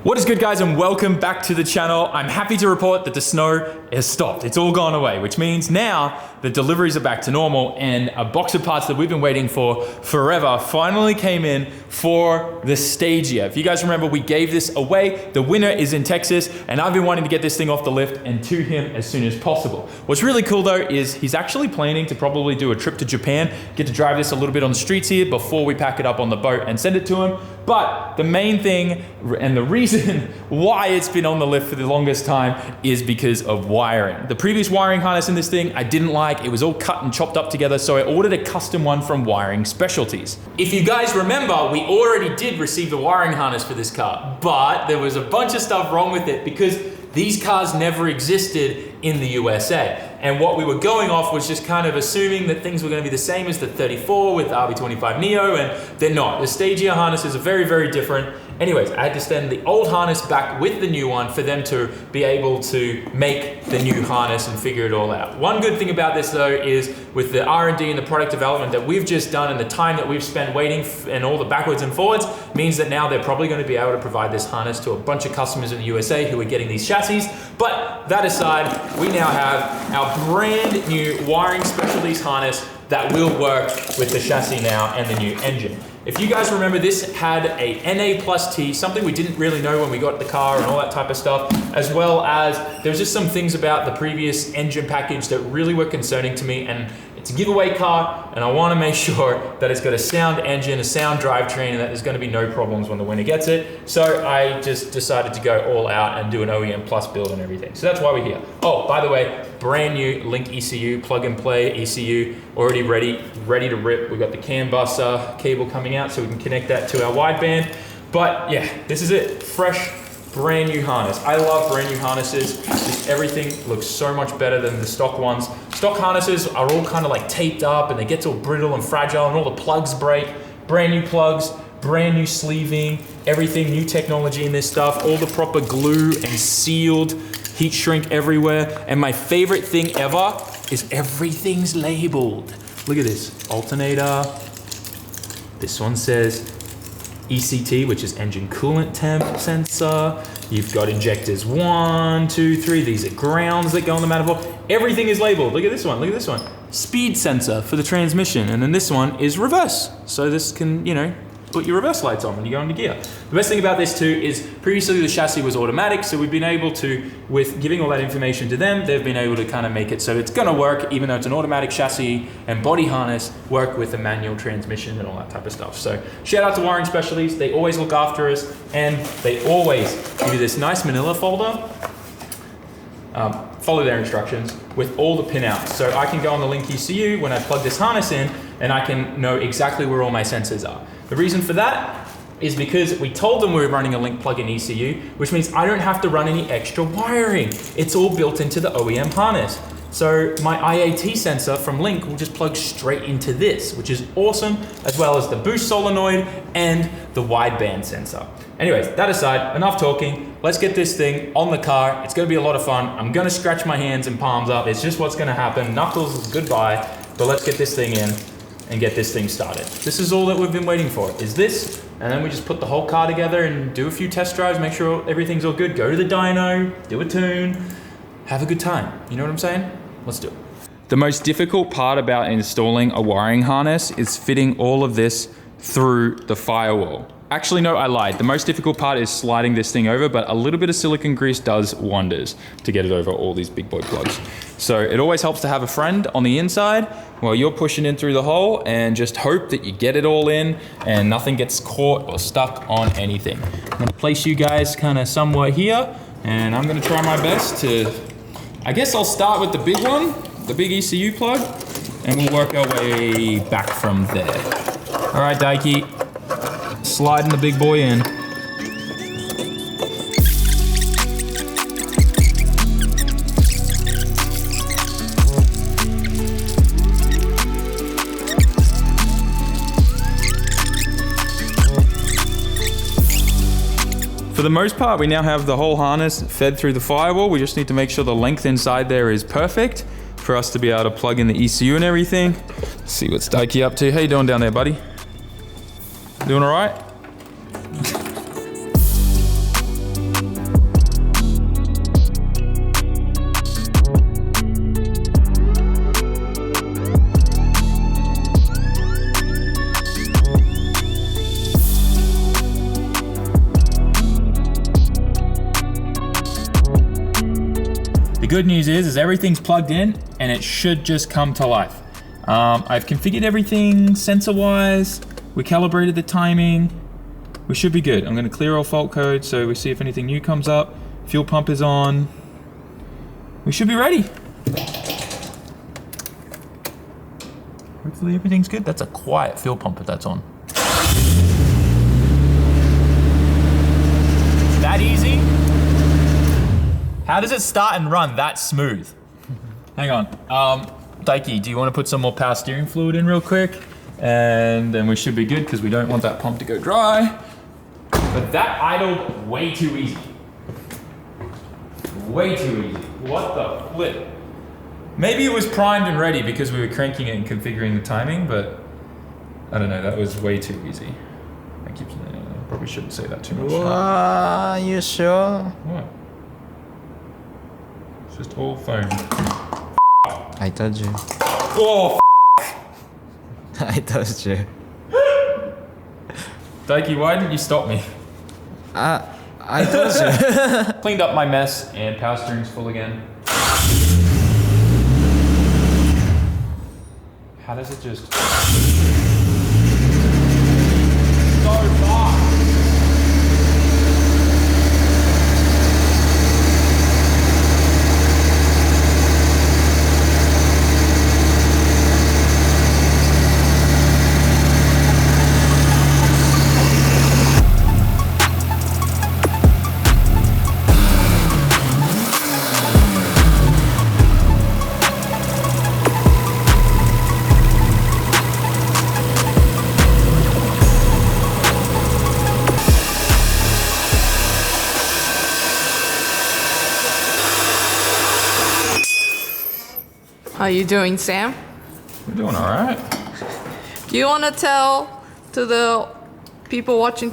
What is good, guys, and welcome back to the channel. I'm happy to report that the snow has stopped. It's all gone away, which means now the deliveries are back to normal, and a box of parts that we've been waiting for forever finally came in for the Stagia. If you guys remember, we gave this away. The winner is in Texas, and I've been wanting to get this thing off the lift and to him as soon as possible. What's really cool though is he's actually planning to probably do a trip to Japan, get to drive this a little bit on the streets here before we pack it up on the boat and send it to him. But the main thing and the reason why it's been on the lift for the longest time is because of wiring. The previous wiring harness in this thing I didn't like. It was all cut and chopped up together, so I ordered a custom one from Wiring Specialties. If you guys remember, we already did receive the wiring harness for this car, but there was a bunch of stuff wrong with it because these cars never existed in the USA. And what we were going off was just kind of assuming that things were going to be the same as the 34 with the RB25 Neo, and they're not. The Stagia harnesses are very, very different. Anyways, I had to send the old harness back with the new one for them to be able to make the new harness and figure it all out. One good thing about this though is with the R&D and the product development that we've just done and the time that we've spent waiting and all the backwards and forwards means that now they're probably going to be able to provide this harness to a bunch of customers in the USA who are getting these chassis. But that aside, we now have our brand new Wiring Specialties harness that will work with the chassis now and the new engine. If you guys remember, this had a NA plus T, something we didn't really know when we got the car and all that type of stuff, as well as there's just some things about the previous engine package that really were concerning to me, and it's a giveaway car, and I want to make sure that it's got a sound engine, a sound drivetrain, and that there's going to be no problems when the winner gets it. So I just decided to go all out and do an OEM plus build and everything. So that's why we're here. Oh, by the way, brand new Link ECU, plug and play ECU, already ready to rip. We've got the CAN bus cable coming out so we can connect that to our wideband. But yeah, this is it, fresh, brand new harness. I love brand new harnesses. Just everything looks so much better than the stock ones. Stock harnesses are all kind of like taped up and they get all brittle and fragile and all the plugs break. Brand new plugs, brand new sleeving, everything, new technology in this stuff, all the proper glue and sealed, heat shrink everywhere. And my favorite thing ever is everything's labeled. Look at this, alternator. This one says ECT, which is engine coolant temp sensor. You've got injectors 1, 2, 3. These are grounds that go on the manifold. Everything is labeled. Look at this one, look at this one. Speed sensor for the transmission. And then this one is reverse. So this can, put your reverse lights on when you go into gear. The best thing about this too is previously the chassis was automatic, so we've been able to, with giving all that information to them, they've been able to kind of make it so it's gonna work, even though it's an automatic chassis and body harness, work with a manual transmission and all that type of stuff. So shout out to Wiring Specialties. They always look after us, and they always give you this nice manila folder. Follow their instructions with all the pinouts. So I can go on the Link ECU when I plug this harness in, and I can know exactly where all my sensors are. The reason for that is because we told them we were running a Link plug-in ECU, which means I don't have to run any extra wiring. It's all built into the OEM harness. So my IAT sensor from Link will just plug straight into this, which is awesome, as well as the boost solenoid and the wideband sensor. Anyways, that aside, enough talking. Let's get this thing on the car. It's gonna be a lot of fun. I'm gonna scratch my hands and palms up. It's just what's gonna happen. Knuckles, goodbye. But let's get this thing in and get this thing started. This is all that we've been waiting for, is this, and then we just put the whole car together and do a few test drives, make sure everything's all good, go to the dyno, do a tune, have a good time. You know what I'm saying? Let's do it. The most difficult part about installing a wiring harness is fitting all of this through the firewall. Actually, no, I lied. The most difficult part is sliding this thing over, but a little bit of silicone grease does wonders to get it over all these big boy plugs. So it always helps to have a friend on the inside while you're pushing in through the hole, and just hope that you get it all in and nothing gets caught or stuck on anything. I'm gonna place you guys kind of somewhere here, and I'm gonna try my best to, I guess I'll start with the big one, the big ECU plug, and we'll work our way back from there. All right, Daiki. Sliding the big boy in. For the most part, we now have the whole harness fed through the firewall. We just need to make sure the length inside there is perfect for us to be able to plug in the ECU and everything. Let's see what's Daiki up to. How you doing down there, buddy? Doing all right? The good news is everything's plugged in and it should just come to life. I've configured everything sensor-wise. We calibrated the timing. We should be good. I'm gonna clear all fault code so we see if anything new comes up. Fuel pump is on. We should be ready. Hopefully everything's good. That's a quiet fuel pump if that's on. That easy? How does it start and run that smooth? Hang on. Daiki, do you want to put some more power steering fluid in real quick? And then we should be good because we don't want that pump to go dry. But that idled way too easy. Way too easy. What the flip? Maybe it was primed and ready because we were cranking it and configuring the timing, but I don't know, that was way too easy. I keep saying, I probably shouldn't say that too much. Are you sure? What? It's just all foam. I told you. Oh, I told you. Daiki, why didn't you stop me? I told you. Cleaned up my mess and power steering's full again. How does it just... So fast! How you doing, Sam? We're doing all right. Do you want to tell to the people watching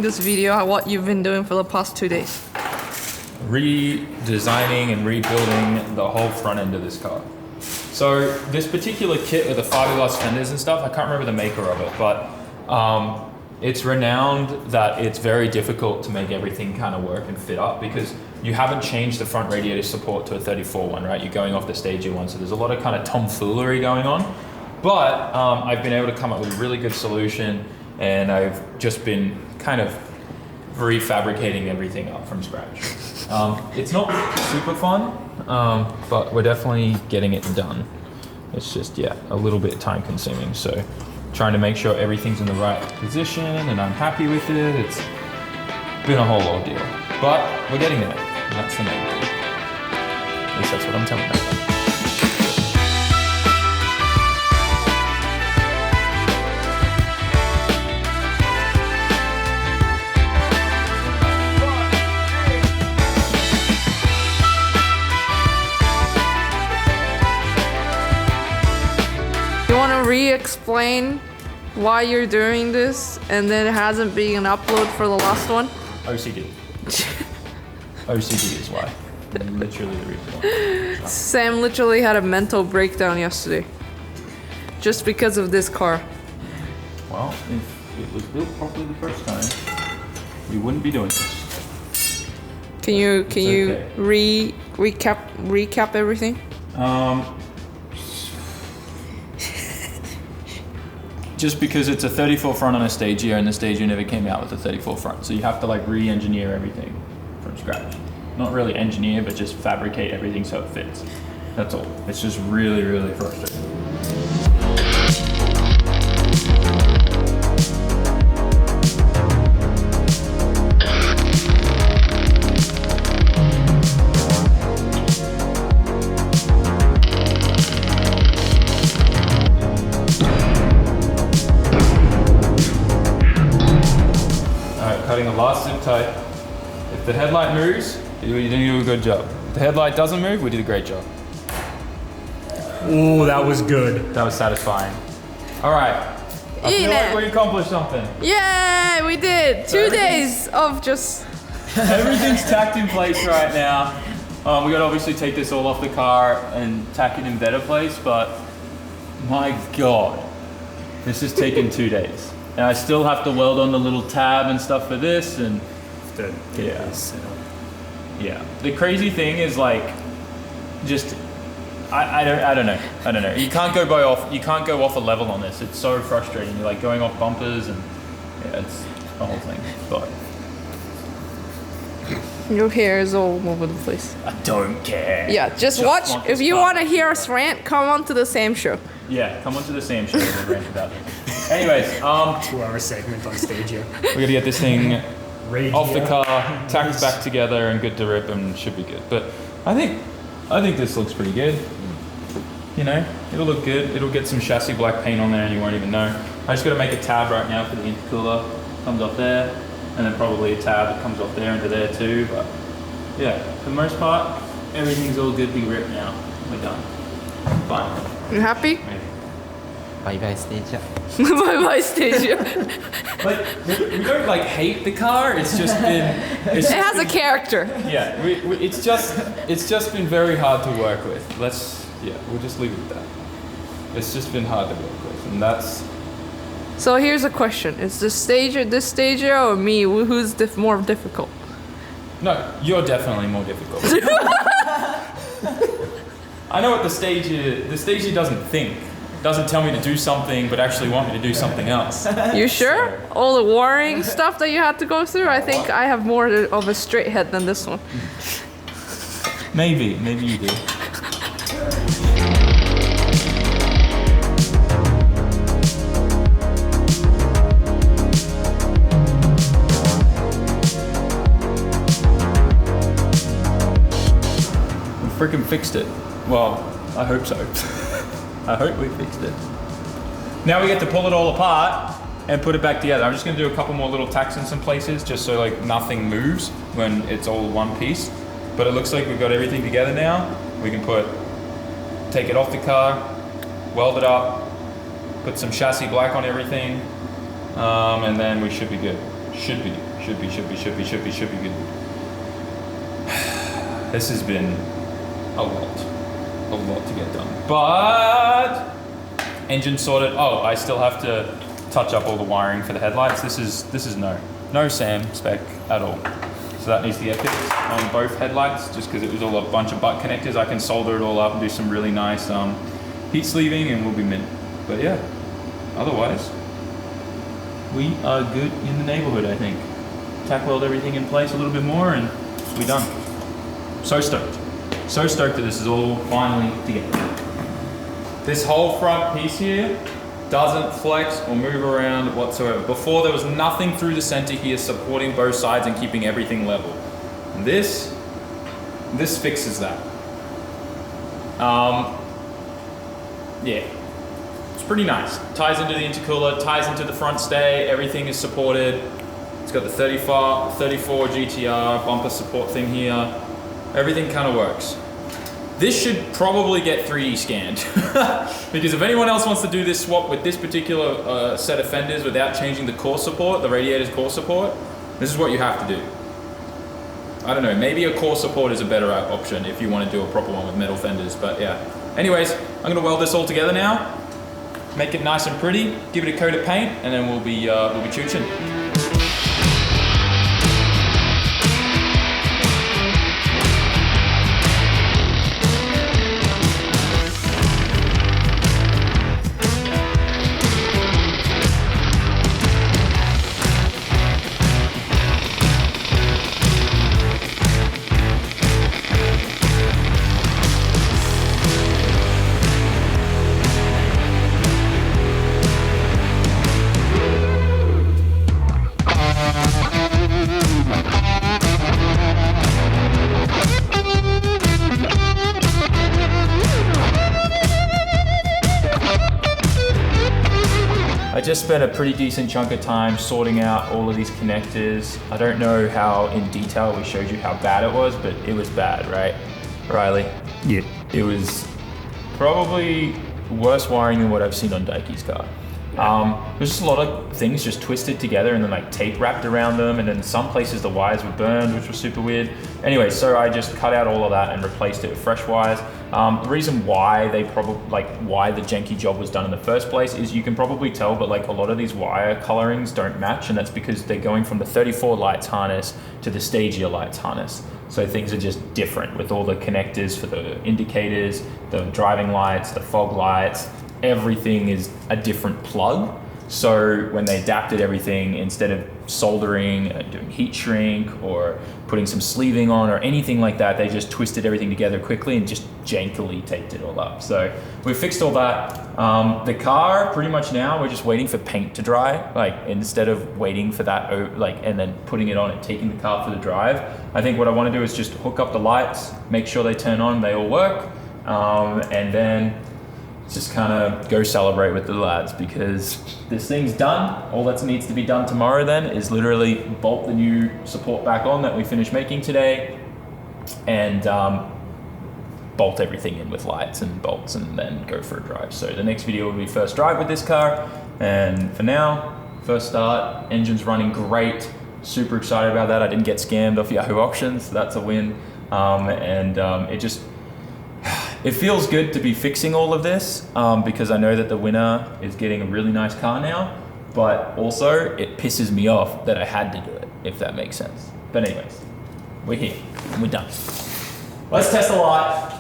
this video what you've been doing for the past 2 days? Redesigning and rebuilding the whole front end of this car. So this particular kit with the fiberglass fenders and stuff, I can't remember the maker of it, but it's renowned that it's very difficult to make everything kind of work and fit up because you haven't changed the front radiator support to a 34 one, right? You're going off the Stagia one, so there's a lot of kind of tomfoolery going on. But I've been able to come up with a really good solution, and I've just been kind of refabricating everything up from scratch. It's not super fun, but we're definitely getting it done. It's just, yeah, a little bit time consuming. So trying to make sure everything's in the right position and I'm happy with it. It's been a whole ordeal, but we're getting there. And that's the main thing. At least that's what I'm telling myself. You want to re-explain why you're doing this and then it hasn't been an upload for the last one? OCD. OCD is why. Literally the reason why. Sam literally had a mental breakdown yesterday. Just because of this car. Well, if it was built properly the first time, we wouldn't be doing this. Can you okay. recap everything? Just because it's a 34 front on a Stagia and the Stagia never came out with a 34 front. So you have to like re-engineer everything from scratch. Not really engineer, but just fabricate everything so it fits. That's all. It's just really, really frustrating. Cutting the last zip tie. If the headlight moves, you do a good job. If the headlight doesn't move, we did a great job. Ooh, that was good. That was satisfying. All right. I feel like we accomplished something. Yay, we did. So 2 days of just... Everything's tacked in place right now. We got to obviously take this all off the car and tack it in better place, but my God, this has taken 2 days. And I still have to weld on the little tab and stuff for this, and yeah. The crazy thing is, like, just I don't know. You can't go off a level on this. It's so frustrating. You're like going off bumpers and yeah, it's the whole thing. But Your hair is all over the place. I don't care. Yeah, just watch. want If this you car. want to hear us rant, come on to the same show. Yeah, come on to the same show. We'll rant about it. Anyways, 2-hour segment on stage here. we're gonna get this thing Radio. off the car, tacked back together, and good to rip, and should be good. But I think this looks pretty good. You know, it'll look good. It'll get some chassis black paint on there, and you won't even know. I just got to make a tab right now for the intercooler. Comes off there, and then probably a tab that comes off there into there too. But yeah, for the most part, everything's all good. Be ripped now. We're done. Fine. You happy? Bye bye stage. Bye bye, Stasia. Like we don't like hate the car. It's just been. It It has a character. Yeah, it's just been very hard to work with. We'll just leave it at that. It's just been hard to work with, and that's. So here's a question: is this Stasia, or me? Who's more difficult? No, you're definitely more difficult. I know what the stage is. The stage doesn't think. Doesn't tell me to do something, but actually want me to do something else. You sure? All the wiring stuff that you had to go through? I think I have more of a straight head than this one. Maybe you do. We freaking fixed it. Well, I hope so. I hope we fixed it. Now we get to pull it all apart and put it back together. I'm just gonna do a couple more little tacks in some places just so like nothing moves when it's all one piece. But it looks like we've got everything together now. We can take it off the car, weld it up, put some chassis black on everything, and then we should be good. Should be good. This has been a lot to get done. But engine sorted. Oh, I still have to touch up all the wiring for the headlights. This is no SAM spec at all. So that needs to get fixed on both headlights, just because it was all a bunch of butt connectors. I can solder it all up and do some really nice heat sleeving, and we'll be mint. But yeah, otherwise, we are good in the neighborhood, I think. Tack weld everything in place a little bit more, and we're done. So stoked. So stoked that this is all finally together. This whole front piece here doesn't flex or move around whatsoever. Before, there was nothing through the center here supporting both sides and keeping everything level. And this fixes that. Yeah, it's pretty nice. Ties into the intercooler, ties into the front stay, everything is supported. It's got the 34 GTR bumper support thing here. Everything kind of works. This should probably get 3D scanned because if anyone else wants to do this swap with this particular set of fenders without changing the core support, the radiator's core support, this is what you have to do. I don't know, maybe a core support is a better option if you want to do a proper one with metal fenders, but yeah. Anyways, I'm gonna weld this all together now, make it nice and pretty, give it a coat of paint, and then we'll be chooching. I just spent a pretty decent chunk of time sorting out all of these connectors. I don't know how in detail we showed you how bad it was, but it was bad, right, Riley? Yeah. It was probably worse wiring than what I've seen on Daiki's car. There's just a lot of things just twisted together and then like tape wrapped around them, and then some places the wires were burned, which was super weird. Anyway, so I just cut out all of that and replaced it with fresh wires. The reason why why the janky job was done in the first place is you can probably tell, but like a lot of these wire colorings don't match, and that's because they're going from the 34 lights harness to the Stagia lights harness. So things are just different with all the connectors for the indicators, the driving lights, the fog lights, everything is a different plug. So when they adapted everything, instead of soldering and doing heat shrink or putting some sleeving on or anything like that, they just twisted everything together quickly and just jankily taped it all up. So we fixed all that. The car, pretty much now, we're just waiting for paint to dry. Like instead of waiting for that, and then putting it on and taking the car for the drive, I think what I want to do is just hook up the lights, make sure they turn on, they all work, and then just kind of go celebrate with the lads, because this thing's done. All that needs to be done tomorrow then is literally bolt the new support back on that we finished making today, and bolt everything in with lights and bolts, and then go for a drive. So the next video will be first drive with this car, and for now, first start, engine's running great. Super excited about that. I didn't get scammed off Yahoo Auctions, so that's a win. It feels good to be fixing all of this, because I know that the winner is getting a really nice car now, but also it pisses me off that I had to do it, if that makes sense. But anyways, we're here and we're done. Let's test the light.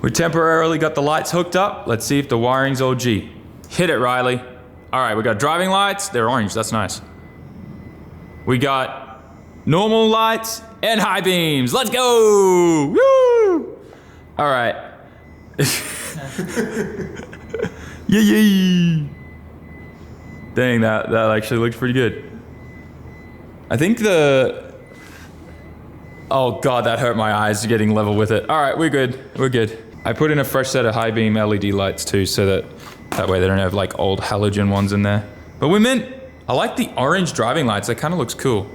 We temporarily got the lights hooked up. Let's see if the wiring's all G. Hit it, Riley. All right, we got driving lights. They're orange, that's nice. We got normal lights and high beams. Let's go, woo! All right. Yay! Dang, that actually looks pretty good. I think oh god, that hurt my eyes getting level with it. All right, we're good. We're good. I put in a fresh set of high beam LED lights too, so that way they don't have like old halogen ones in there. But we meant, I like the orange driving lights. That kind of looks cool.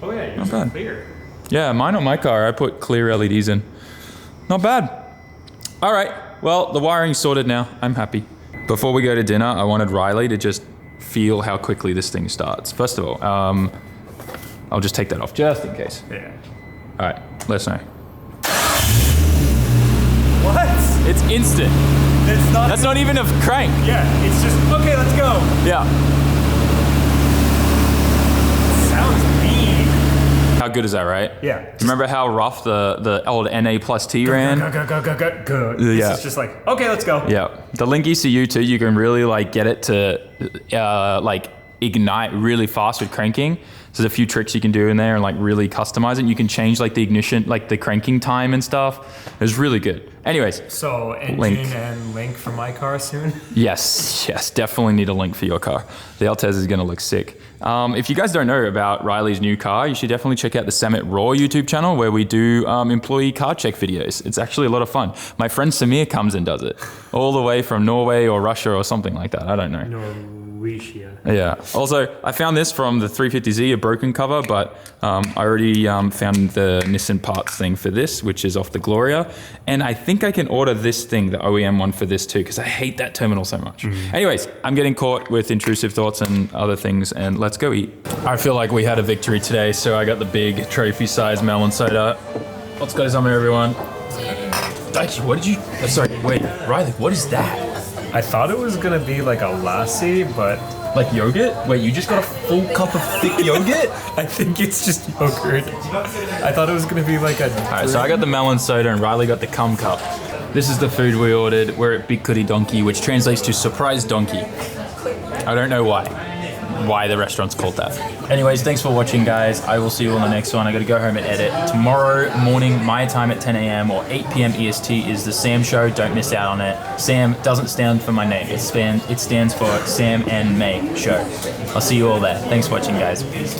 Oh yeah, not bad. Clear. Yeah, mine on my car, I put clear LEDs in. Not bad. All right, well, the wiring's sorted now. I'm happy. Before we go to dinner, I wanted Riley to just feel how quickly this thing starts. First of all, I'll just take that off just in case. Yeah. All right, let us know. What? It's instant. That's not even a crank. Yeah, it's just, okay, let's go. Yeah. Sounds mean. How good is that, right? Yeah. Remember how rough the old NA plus T ran? Go. Yeah. This is just like, okay, let's go. Yeah. The Link ECU too, you can really like get it to like ignite really fast with cranking. So there's a few tricks you can do in there and like really customize it. You can change like the ignition, like the cranking time and stuff. It's really good. Anyways. So engine Link. and Link for my car soon? Yes, definitely need a Link for your car. The Altez is gonna look sick. If you guys don't know about Riley's new car, you should definitely check out the SAMMIT Raw YouTube channel where we do employee car check videos. It's actually a lot of fun. My friend Samir comes and does it, all the way from Norway or Russia or something like that. I don't know. Norwegia. Yeah. Also, I found this from the 350Z, a broken cover, but I already found the Nissan parts thing for this, which is off the Gloria. And I think I can order this thing, the OEM one for this too, because I hate that terminal so much. Anyways, I'm getting caught with intrusive thoughts and other things, and let's go eat. I feel like we had a victory today, so I got the big trophy-sized melon soda. Let's go, summer, everyone. Actually, what did you... sorry, wait, Riley, what is that? I thought it was gonna be like a lassi, but... Like yogurt? Wait, you just got a full cup of thick yogurt? I think it's just yogurt. I thought it was gonna be like a... Alright, so I got the melon soda and Riley got the cum cup. This is the food we ordered. We're at Big Goody Donkey, which translates to surprise donkey. I don't know why the restaurant's called that. Anyways, thanks for watching, guys. I will see you on the next one. I gotta go home and edit. Tomorrow morning, my time at 10 a.m. or 8 p.m. EST is the Sam Show. Don't miss out on it. Sam doesn't stand for my name. It stands for Sam and May Show. I'll see you all there. Thanks for watching, guys. Peace.